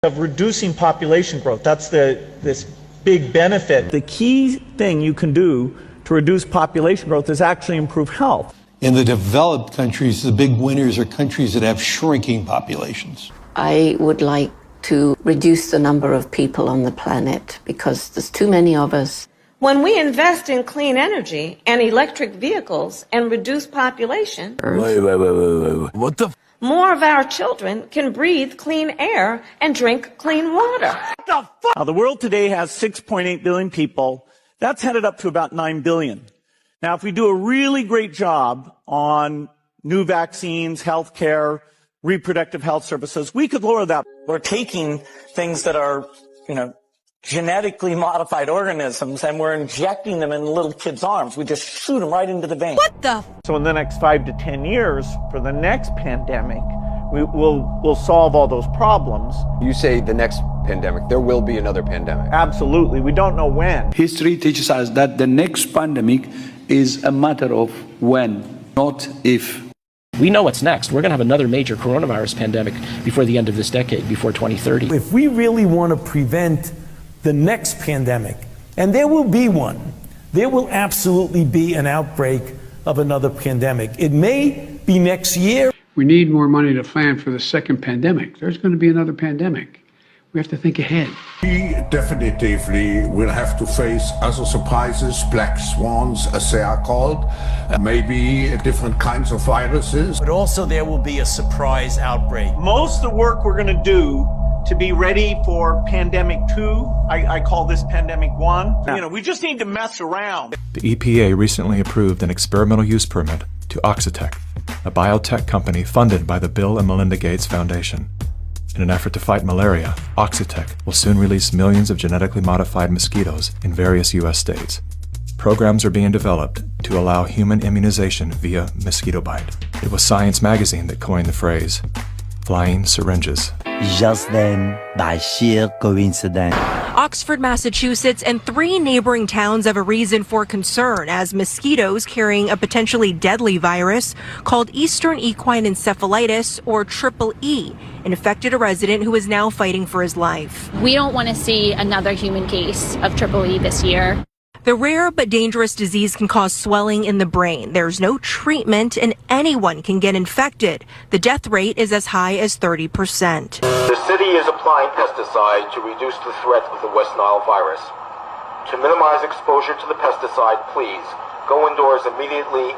of reducing population growth. That's this big benefit. The key thing you can do to reduce population growth is actually improve health. In the developed countries, the big winners are countries that have shrinking populations. I would like to reduce the number of people on the planet because there's too many of us. When we invest in clean energy and electric vehicles and reduce population, Wait. What the? More of our children can breathe clean air and drink clean water. Now, the world today has 6.8 billion people. That's headed up to about 9 billion. Now, if we do a really great job on new vaccines, healthcare, reproductive health services, we could lower that. We're taking things that are, genetically modified organisms, and we're injecting them in little kids' arms. We just shoot them right into the vein. What the? So in the next 5 to 10 years, for the next pandemic, we'll solve all those problems. You say the next pandemic, there will be another pandemic. Absolutely. We don't know when. History teaches us that the next pandemic is a matter of when, not if. We know what's next. We're going to have another major coronavirus pandemic before the end of this decade, before 2030. If we really want to prevent the next pandemic, and there will be one, there will absolutely be an outbreak of another pandemic. It may be next year. We need more money to plan for the second pandemic. There's going to be another pandemic. We have to think ahead. We definitively will have to face other surprises, black swans, as they are called, maybe different kinds of viruses. But also there will be a surprise outbreak. Most of the work we're going to do to be ready for pandemic 2, I call this pandemic 1. We just need to mess around. The EPA recently approved an experimental use permit to Oxitec, a biotech company funded by the Bill and Melinda Gates Foundation. In an effort to fight malaria, Oxitec will soon release millions of genetically modified mosquitoes in various U.S. states. Programs are being developed to allow human immunization via mosquito bite. It was Science magazine that coined the phrase, flying syringes. Just then, by sheer coincidence. Oxford, Massachusetts, and 3 neighboring towns have a reason for concern as mosquitoes carrying a potentially deadly virus called Eastern Equine Encephalitis, or Triple E, infected a resident who is now fighting for his life. We don't want to see another human case of Triple E this year. The rare but dangerous disease can cause swelling in the brain. There's no treatment and anyone can get infected. The death rate is as high as 30%. The city is applying pesticides to reduce the threat of the West Nile virus. To minimize exposure to the pesticide, please go indoors immediately.